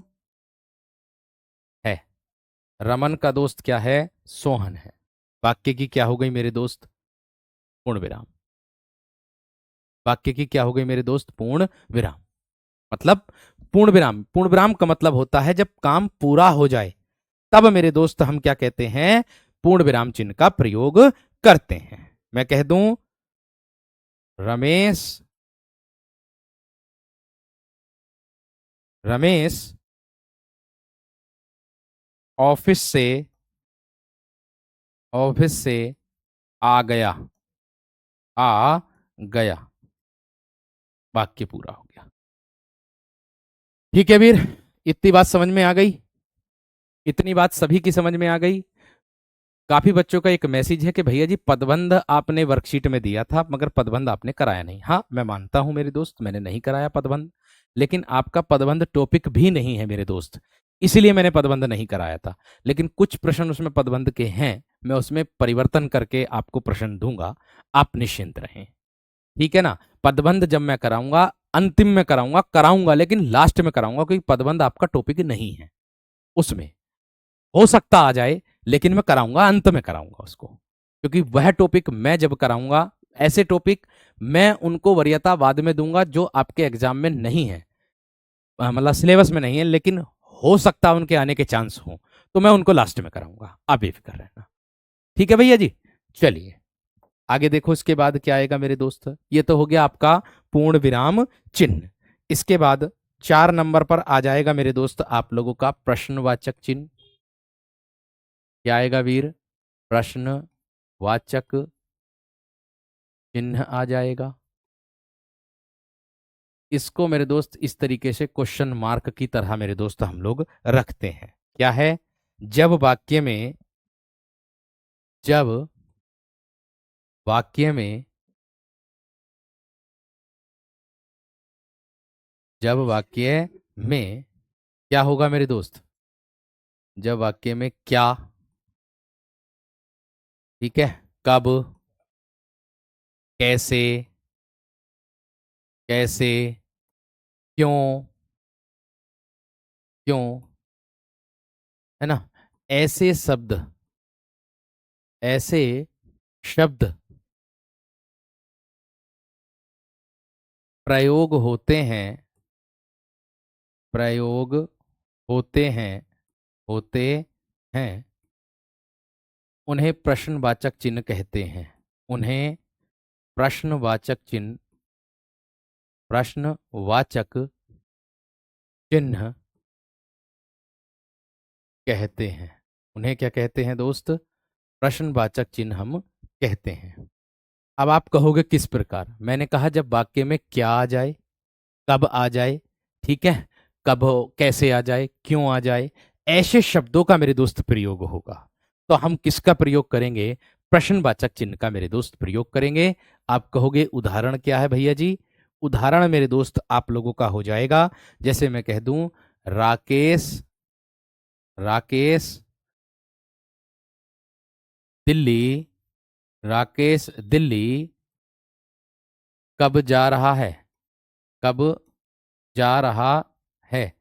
है। रमन का दोस्त क्या है? सोहन है। वाक्य की क्या हो गई मेरे दोस्त? पूर्ण विराम। वाक्य की क्या हो गई मेरे दोस्त? पूर्ण विराम। मतलब पूर्ण विराम, पूर्ण विराम का मतलब होता है जब काम पूरा हो जाए, तब मेरे दोस्त हम क्या कहते हैं? पूर्ण विराम चिन्ह का प्रयोग करते हैं। मैं कह दूं, रमेश, रमेश ऑफिस से, ऑफिस से आ गया, आ गया, वाक्य पूरा हो गया। ठीक है वीर, इतनी बात समझ में आ गई? इतनी बात सभी की समझ में आ गई? काफी बच्चों का एक मैसेज है कि भैया जी पदबंध आपने वर्कशीट में दिया था मगर पदबंध आपने कराया नहीं। हाँ मैं मानता हूं मेरे दोस्त, मैंने नहीं कराया पदबंध, लेकिन आपका पदबंध टॉपिक भी नहीं है मेरे दोस्त, इसीलिए मैंने पदबंध नहीं कराया था। लेकिन कुछ प्रश्न उसमें पदबंध के हैं, मैं उसमें परिवर्तन करके आपको प्रश्न दूंगा, आप निश्चिंत रहें। ठीक है ना? पदबंध जब मैं कराऊंगा, अंतिम में कराऊंगा, कराऊंगा लेकिन लास्ट में कराऊंगा, क्योंकि पदबंध आपका टॉपिक नहीं है उसमें। हो सकता आ जाए, लेकिन मैं कराऊंगा, अंत में कराऊंगा उसको, क्योंकि वह टॉपिक मैं जब कराऊंगा, ऐसे टॉपिक मैं उनको वरीयता बाद में दूंगा जो आपके एग्जाम में नहीं है, मतलब सिलेबस में नहीं है, लेकिन हो सकता है उनके आने के चांस हो, तो मैं उनको लास्ट में कराऊंगा, आप बेफिक्र रहना। ठीक है भैया जी? चलिए आगे देखो, इसके बाद क्या आएगा मेरे दोस्त? ये तो हो गया आपका पूर्ण विराम चिन्ह। इसके बाद 4 नंबर पर आ जाएगा मेरे दोस्त आप लोगों का प्रश्नवाचक चिन्ह। क्या आएगा वीर? प्रश्नवाचक चिन्ह आ जाएगा। इसको मेरे दोस्त इस तरीके से क्वेश्चन मार्क की तरह मेरे दोस्त हम लोग रखते हैं। क्या है? जब वाक्य में जब वाक्य में जब वाक्य में क्या होगा मेरे दोस्त? जब वाक्य में क्या, ठीक है, कब, कैसे, कैसे, क्यों, क्यों, है ना, ऐसे शब्द, ऐसे शब्द प्रयोग होते हैं, प्रयोग होते हैं, होते हैं, उन्हें प्रश्नवाचक चिन्ह कहते हैं। उन्हें प्रश्नवाचक चिन्ह, प्रश्नवाचक चिन्ह कहते हैं। उन्हें क्या कहते हैं दोस्त? प्रश्नवाचक चिन्ह हम कहते हैं। अब आप कहोगे किस प्रकार? मैंने कहा जब वाक्य में क्या आ जाए, कब आ जाए, ठीक है, कब कैसे आ जाए, क्यों आ जाए, ऐसे शब्दों का मेरे दोस्त प्रयोग होगा। तो हम किसका प्रयोग करेंगे? प्रश्नवाचक चिन्ह का मेरे दोस्त प्रयोग करेंगे। आप कहोगे उदाहरण क्या है भैया जी? उदाहरण मेरे दोस्त आप लोगों का हो जाएगा, जैसे मैं कह दूं राकेश, राकेश दिल्ली, राकेश दिल्ली कब जा रहा है, कब जा रहा है।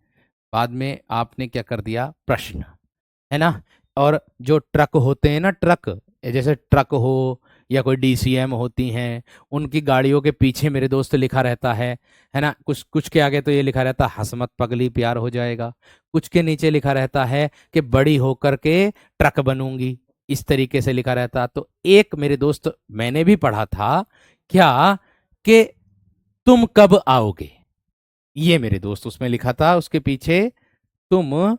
बाद में आपने क्या कर दिया? प्रश्न, है ना। और जो ट्रक होते हैं ना, ट्रक, जैसे ट्रक हो या कोई डीसीएम होती हैं, उनकी गाड़ियों के पीछे मेरे दोस्त लिखा रहता है ना, कुछ कुछ के आगे तो ये लिखा रहता है हसमत पगली प्यार हो जाएगा, कुछ के नीचे लिखा रहता है कि बड़ी होकर के ट्रक बनूंगी, इस तरीके से लिखा रहता। तो एक मेरे दोस्त मैंने भी पढ़ा था, क्या, कि तुम कब आओगे, ये मेरे दोस्त उसमें लिखा था, उसके पीछे तुम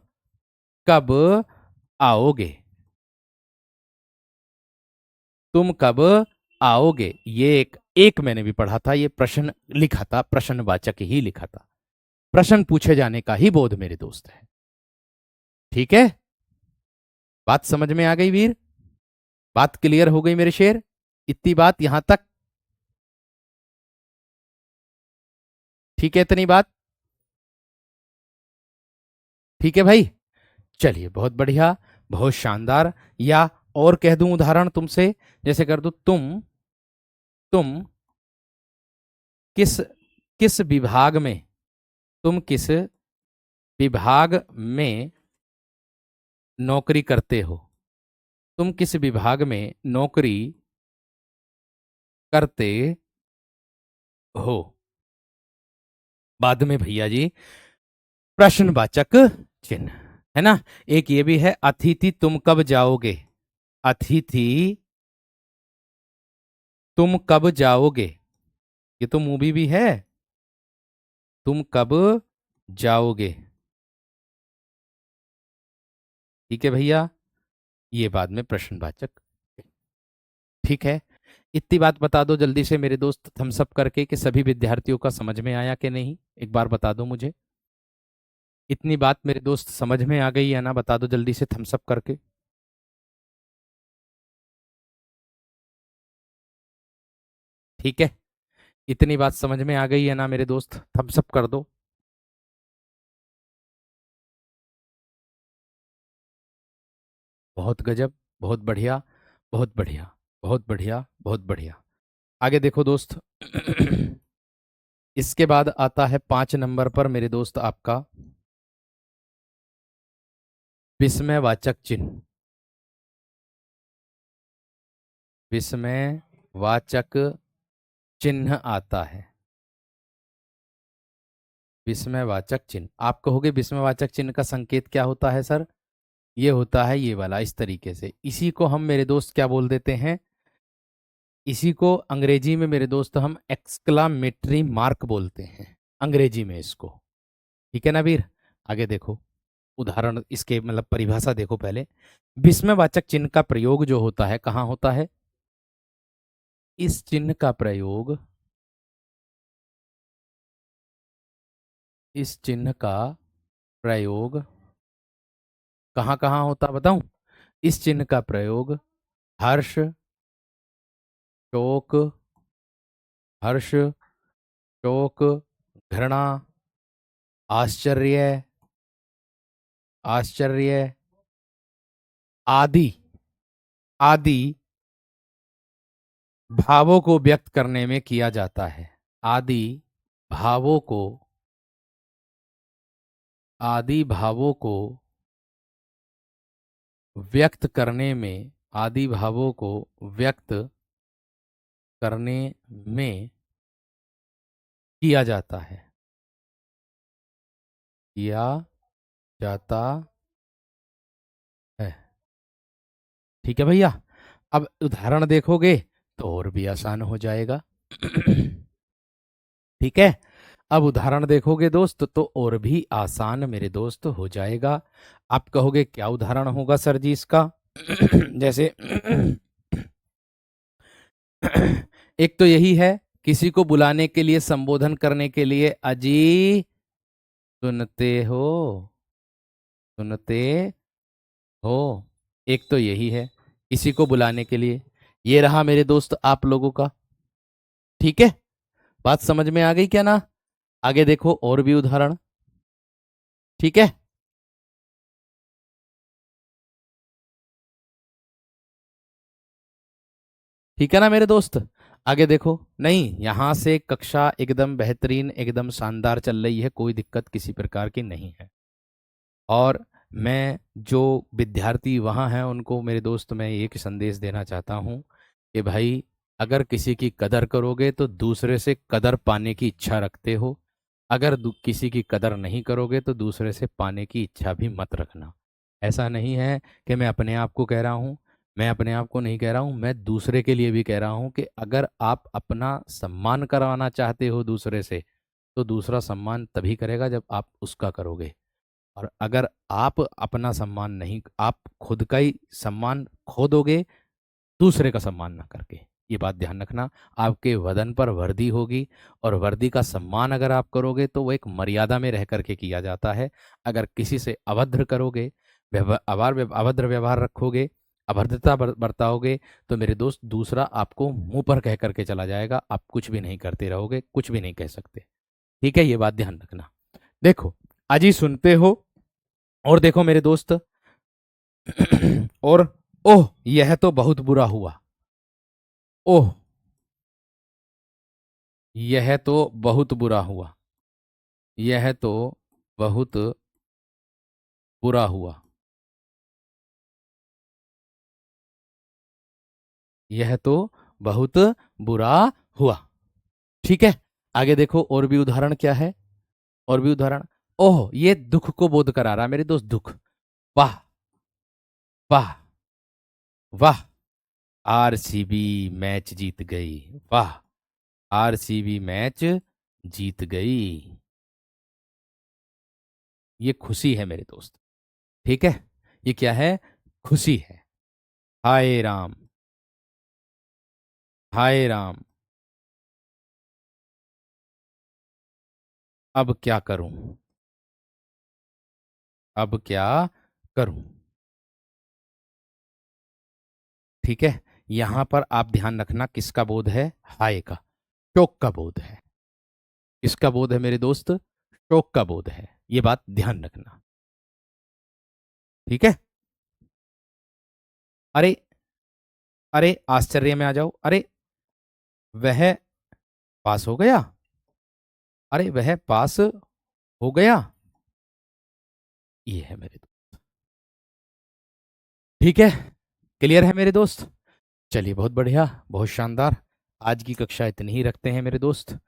कब आओगे, तुम कब आओगे, ये एक एक मैंने भी पढ़ा था, ये प्रश्न लिखा था, प्रश्नवाचक ही लिखा था, प्रश्न पूछे जाने का ही बोध मेरे दोस्त है। ठीक है, बात समझ में आ गई वीर? बात क्लियर हो गई मेरे शेर? इतनी बात यहां तक ठीक है? इतनी बात ठीक है भाई? चलिए बहुत बढ़िया, बहुत शानदार। या और कह दूं उदाहरण तुमसे, जैसे कर दूं तुम किस किस विभाग में, तुम किस विभाग में नौकरी करते हो, तुम किस विभाग में नौकरी करते हो। बाद में भैया जी प्रश्नवाचक चिन्ह, है ना। एक ये भी है, अतिथि तुम कब जाओगे, अतिथि तुम कब जाओगे, ये तो मूवी भी है, तुम कब जाओगे, ठीक है भैया, ये बाद में प्रश्नवाचक। ठीक है, इतनी बात बता दो जल्दी से मेरे दोस्त थम्स अप करके कि सभी विद्यार्थियों का समझ में आया कि नहीं, एक बार बता दो मुझे। इतनी बात मेरे दोस्त समझ में आ गई है ना? बता दो जल्दी से थम्स अप करके। ठीक है, इतनी बात समझ में आ गई है ना मेरे दोस्त? थम्स अप कर दो। बहुत गजब, बहुत बढ़िया, बहुत बढ़िया, बहुत बढ़िया, बहुत बढ़िया। आगे देखो दोस्त। इसके बाद आता है 5 नंबर पर मेरे दोस्त आपका विस्मयवाचक चिन्ह, विस्मयवाचक चिन्ह आता है, विस्मयवाचक चिन्ह। आप कहोगे विस्मयवाचक चिन्ह का संकेत क्या होता है सर? ये होता है ये वाला, इस तरीके से, इसी को हम मेरे दोस्त क्या बोल देते हैं, इसी को अंग्रेजी में मेरे दोस्त हम एक्सक्लामेटरी मार्क बोलते हैं, अंग्रेजी में इसको। ठीक है ना वीर? आगे देखो, उदाहरण इसके मतलब परिभाषा देखो पहले। विस्मयवाचक चिन्ह का प्रयोग जो होता है कहाँ होता है? इस चिन्ह का प्रयोग इस चिन्ह का प्रयोग कहाँ कहाँ होता बताऊं? इस चिन्ह का प्रयोग हर्ष, शोक, हर्ष, शोक, घृणा, आश्चर्य, आश्चर्य आदि आदि भावों को व्यक्त करने में किया जाता है। आदि भावों को आदि भावों को व्यक्त करने में आदि भावों को व्यक्त करने में किया जाता है। किया जाता है। ठीक है भैया। अब उदाहरण देखोगे तो और भी आसान हो जाएगा। ठीक है। अब उदाहरण देखोगे दोस्त तो और भी आसान मेरे दोस्त हो जाएगा। आप कहोगे क्या उदाहरण होगा सर जी इसका? जैसे एक तो यही है, किसी को बुलाने के लिए, संबोधन करने के लिए, अजी सुनते हो, सुनते हो। एक तो यही है, किसी को बुलाने के लिए। ये रहा मेरे दोस्त आप लोगों का। ठीक है, बात समझ में आ गई क्या ना? आगे देखो और भी उदाहरण। ठीक है, ठीक है ना मेरे दोस्त? आगे देखो। नहीं, यहां से कक्षा एकदम बेहतरीन, एकदम शानदार चल रही है, कोई दिक्कत किसी प्रकार की नहीं है। और मैं जो विद्यार्थी वहाँ हैं उनको मेरे दोस्त मैं एक संदेश देना चाहता हूँ कि भाई, अगर किसी की कदर करोगे तो दूसरे से कदर पाने की इच्छा रखते हो। अगर किसी की कदर नहीं करोगे तो दूसरे से पाने की इच्छा भी मत रखना। ऐसा नहीं है कि मैं अपने आप को कह रहा हूँ, मैं अपने आप को नहीं कह रहा हूँ, मैं दूसरे के लिए भी कह रहा हूँ कि अगर आप अपना सम्मान करवाना चाहते हो दूसरे से, तो दूसरा सम्मान तभी करेगा जब आप उसका करोगे। और अगर आप अपना सम्मान नहीं, आप खुद का ही सम्मान खो दोगे दूसरे का सम्मान ना करके। ये बात ध्यान रखना। आपके वदन पर वर्दी होगी, और वर्दी का सम्मान अगर आप करोगे तो वो एक मर्यादा में रह करके किया जाता है। अगर किसी से अभद्र करोगे, अभद्र व्यवहार रखोगे, अभद्रता बरताओगे, तो मेरे दोस्त दूसरा आपको मुंह पर कह करके चला जाएगा, आप कुछ भी नहीं करते रहोगे, कुछ भी नहीं कह सकते। ठीक है, ये बात ध्यान रखना। देखो, अजी सुनते हो, और देखो मेरे दोस्त, और ओह यह तो बहुत बुरा हुआ। ओह यह तो बहुत बुरा हुआ। यह तो बहुत बुरा हुआ। यह तो बहुत बुरा हुआ। ठीक है, आगे देखो और भी उदाहरण क्या है। और भी उदाहरण। ओह ये दुख को बोध करा रहा है मेरे दोस्त, दुख। वाह, वाह, वाह, आरसीबी मैच जीत गई। वाह, आरसीबी मैच जीत गई। ये खुशी है मेरे दोस्त। ठीक है, ये क्या है? खुशी है। हाय राम, हाय राम, अब क्या करूं, अब क्या करूं। ठीक है, यहां पर आप ध्यान रखना, किसका बोध है? हाय का, शोक का बोध है। किसका बोध है मेरे दोस्त? शोक का बोध है। ये बात ध्यान रखना। ठीक है। अरे, अरे आश्चर्य में आ जाओ। अरे वह पास हो गया। अरे वह पास हो गया। ये है मेरे दोस्त। ठीक है, क्लियर है मेरे दोस्त? चलिए, बहुत बढ़िया, बहुत शानदार। आज की कक्षा इतनी ही रखते हैं मेरे दोस्त।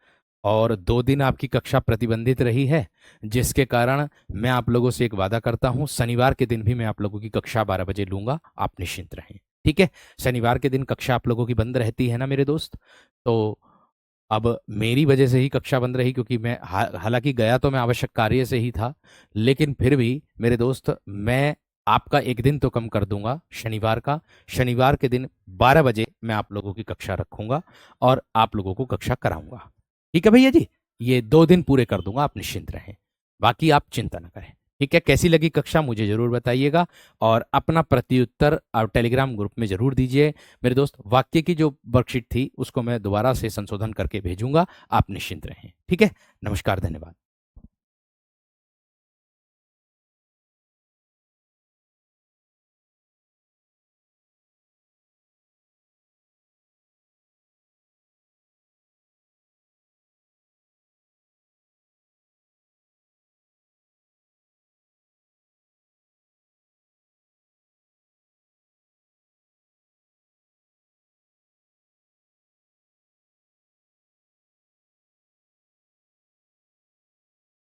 और 2 दिन आपकी कक्षा प्रतिबंधित रही है, जिसके कारण मैं आप लोगों से एक वादा करता हूं, शनिवार के दिन भी मैं आप लोगों की कक्षा 12 बजे लूंगा। आप निश्चिंत रहें। ठीक है, शनिवार के दिन कक्षा आप लोगों की बंद रहती है ना मेरे दोस्त? तो अब मेरी वजह से ही कक्षा बंद रही, क्योंकि मैं हालांकि गया तो मैं आवश्यक कार्य से ही था, लेकिन फिर भी मेरे दोस्त मैं आपका एक दिन तो कम कर दूंगा, शनिवार का। शनिवार के दिन 12 बजे मैं आप लोगों की कक्षा रखूंगा और आप लोगों को कक्षा कराऊंगा। ठीक है भैया जी, ये 2 दिन पूरे कर दूंगा, आप निश्चिंत रहें। बाकी आप चिंता न करें। ठीक है, कैसी लगी कक्षा मुझे ज़रूर बताइएगा और अपना प्रत्युत्तर आप टेलीग्राम ग्रुप में ज़रूर दीजिए। मेरे दोस्त, वाक्य की जो वर्कशीट थी उसको मैं दोबारा से संशोधन करके भेजूँगा, आप निश्चिंत रहें। ठीक है? नमस्कार, धन्यवाद।